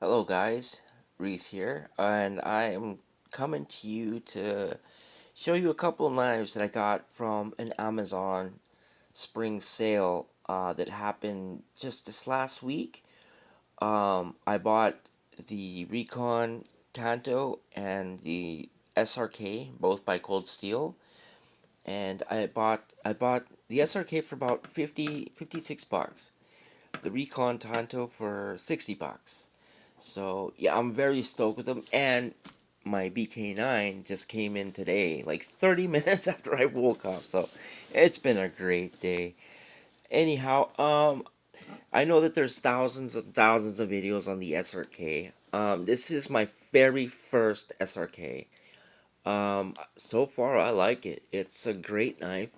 Hello guys, Reese here, and I am coming to you to show you a couple of knives that I got from an Amazon spring sale that happened just this last week. I bought the Recon Tanto and the SRK, both by Cold Steel, and I bought the SRK for about 56 bucks, the Recon Tanto for 60 bucks. So yeah, I'm very stoked with them, and my BK9 just came in today, like 30 minutes after I woke up. So it's been a great day. Anyhow, I know that there's thousands and thousands of videos on the SRK. This is my very first SRK. So far I like it. It's a great knife.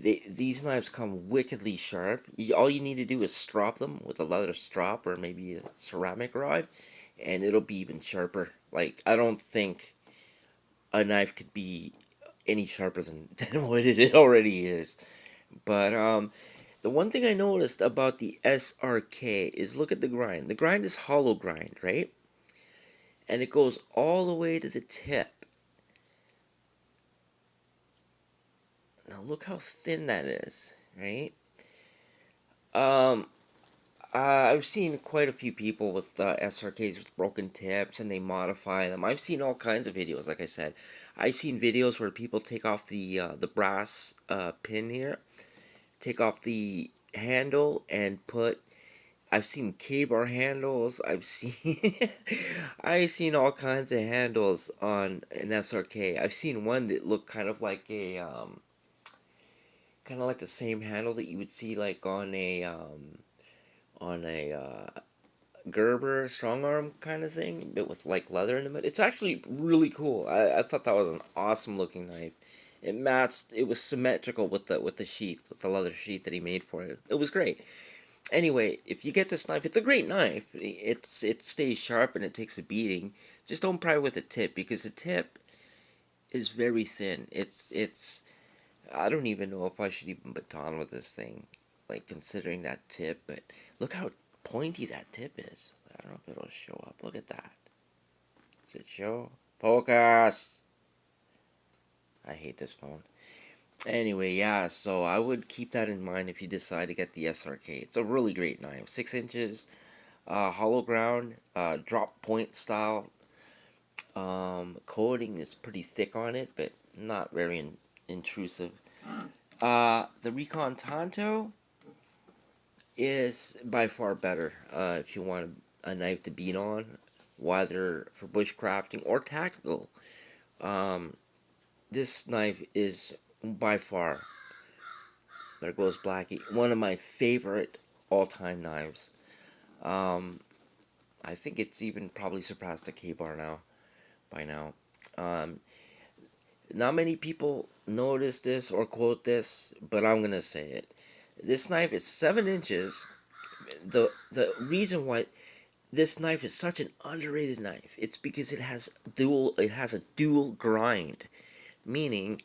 These knives come wickedly sharp. All you need to do is strop them with a leather strop or maybe a ceramic rod, and it'll be even sharper. Like, I don't think a knife could be any sharper than what it already is. But the one thing I noticed about the SRK is look at the grind. The grind is hollow grind, right? And it goes all the way to the tip. Now look how thin that is, right? Um, I've seen quite a few people with SRKs with broken tips, and they modify them. I've seen all kinds of videos. Like I said, I've seen videos where people take off the brass pin here, take off the handle, and put. I've seen K-bar handles. I've seen I've seen all kinds of handles on an SRK. I've seen one that looked kind of like the same handle that you would see like on a Gerber strong arm kind of thing, but with like leather in it. It's actually really cool. I thought that was an awesome looking knife. It matched. It was symmetrical with the sheath, with the leather sheath that he made for it. It was great. Anyway, if you get this knife, it's a great knife. It stays sharp and it takes a beating. Just don't pry with the tip because the tip is very thin. It's. I don't even know if I should even baton with this thing, like considering that tip. But look how pointy that tip is. I don't know if it'll show up. Look at that. Does it show? Focus! I hate this phone. Anyway, yeah, so I would keep that in mind if you decide to get the SRK. It's a really great knife. 6 inches, hollow ground, drop point style. Coating is pretty thick on it, but not very intrusive. The Recon Tanto is by far better if you want a knife to beat on, whether for bushcrafting or tactical. Um, this knife is by far, there goes Blackie, one of my favorite all-time knives. Um, I think it's even probably surpassed the K-bar now, by now. Um, Not many people notice this or quote this, but I'm gonna say it. This knife is 7 inches. The reason why this knife is such an underrated knife, it's because it has a dual grind, meaning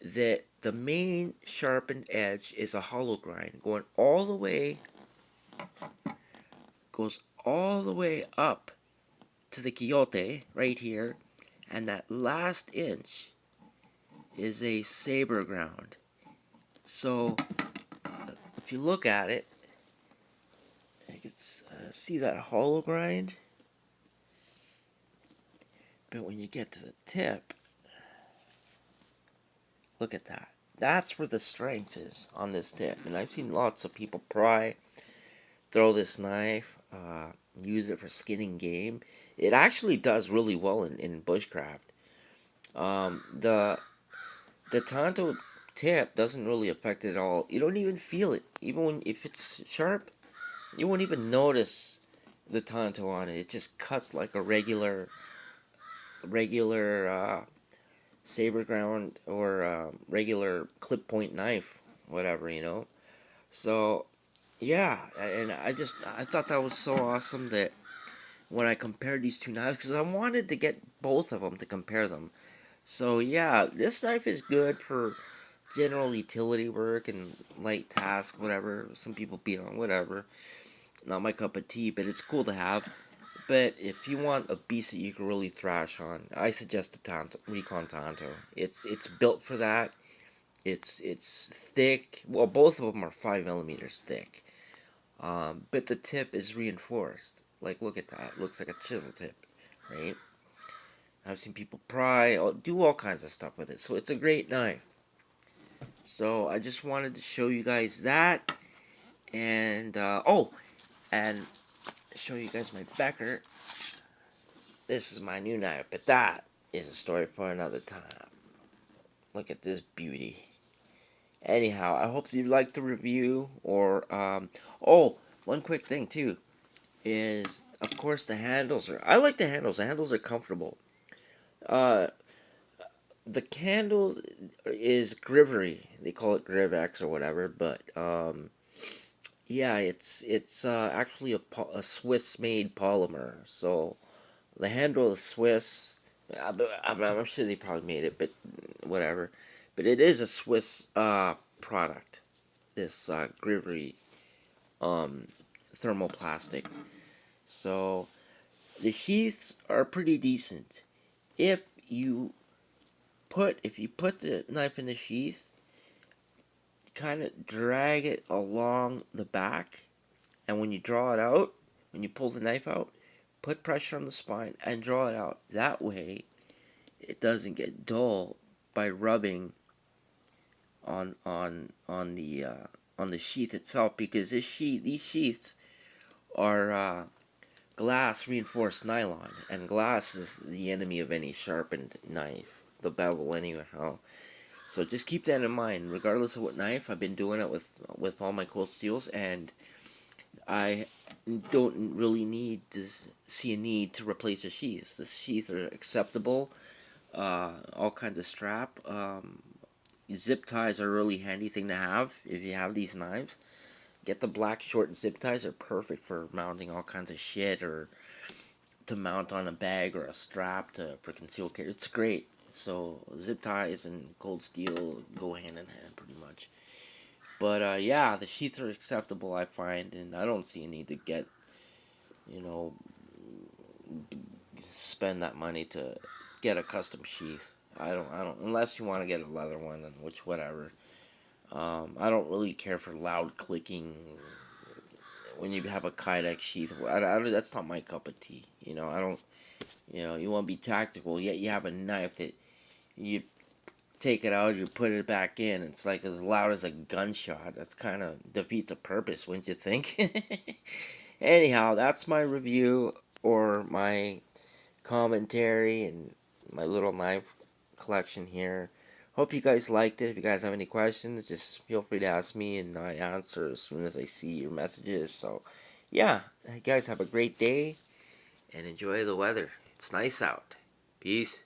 that the main sharpened edge is a hollow grind going all the way goes all the way up to the quixote right here, and that last inch is a saber ground. So if you look at it, you can see that hollow grind, but when you get to the tip, look at that. That's where the strength is on this tip. And I've seen lots of people throw this knife, use it for skinning game. It actually does really well in bushcraft. The Tonto tip doesn't really affect it at all. You don't even feel it. Even if it's sharp, you won't even notice the Tonto on it. It just cuts like a regular saber ground or regular clip point knife, whatever, you know. So yeah, and I thought that was so awesome that when I compared these two knives, because I wanted to get both of them to compare them. So yeah, this knife is good for general utility work and light task, whatever. Some people beat on whatever. Not my cup of tea, but it's cool to have. But if you want a beast that you can really thrash on, I suggest the Recon Tanto. It's built for that. It's thick. Well, both of them are 5 millimeters thick. But the tip is reinforced. Like, look at that. It looks like a chisel tip, right? I've seen people pry, do all kinds of stuff with it. So it's a great knife. So I just wanted to show you guys that, and and show you guys my Becker. This is my new knife, but that is a story for another time. Look at this beauty. Anyhow, I hope you liked the review. Or oh, one quick thing too is, of course, the handles are. I like the handles. The handles are comfortable. Uh, the candles is Grivery. They call it Grivex or whatever, but yeah, it's actually a Swiss made polymer. So the handle is Swiss. I'm sure they probably made it, but whatever. But it is a Swiss product. This Grivery um, thermoplastic. So the sheaths are pretty decent. If you put the knife in the sheath, kind of drag it along the back, and when you draw it out, when you pull the knife out, put pressure on the spine and draw it out. That way, it doesn't get dull by rubbing on the sheath itself, because these sheaths are glass reinforced nylon, and glass is the enemy of any sharpened knife. The bevel, anyhow. So just keep that in mind. Regardless of what knife, I've been doing it with all my cold steels, and I don't really see a need to replace the sheaths. The sheaths are acceptable. All kinds of strap. Zip ties are a really handy thing to have if you have these knives. Get the black short zip ties. They're perfect for mounting all kinds of shit, or to mount on a bag or a strap for concealed carry. It's great. So zip ties and cold steel go hand in hand pretty much. But yeah, the sheaths are acceptable, I find, and I don't see a need to get, you know, spend that money to get a custom sheath. I don't, unless you want to get a leather one, and which whatever. I don't really care for loud clicking when you have a Kydex sheath. That's not my cup of tea. I don't. You want to be tactical, yet you have a knife that you take it out, you put it back in. It's like as loud as a gunshot. That's kind of defeats the purpose, wouldn't you think? Anyhow, that's my review, or my commentary, and my little knife collection here. Hope you guys liked it. If you guys have any questions, just feel free to ask me, and I answer as soon as I see your messages. So, yeah, you guys have a great day, and enjoy the weather. It's nice out. Peace.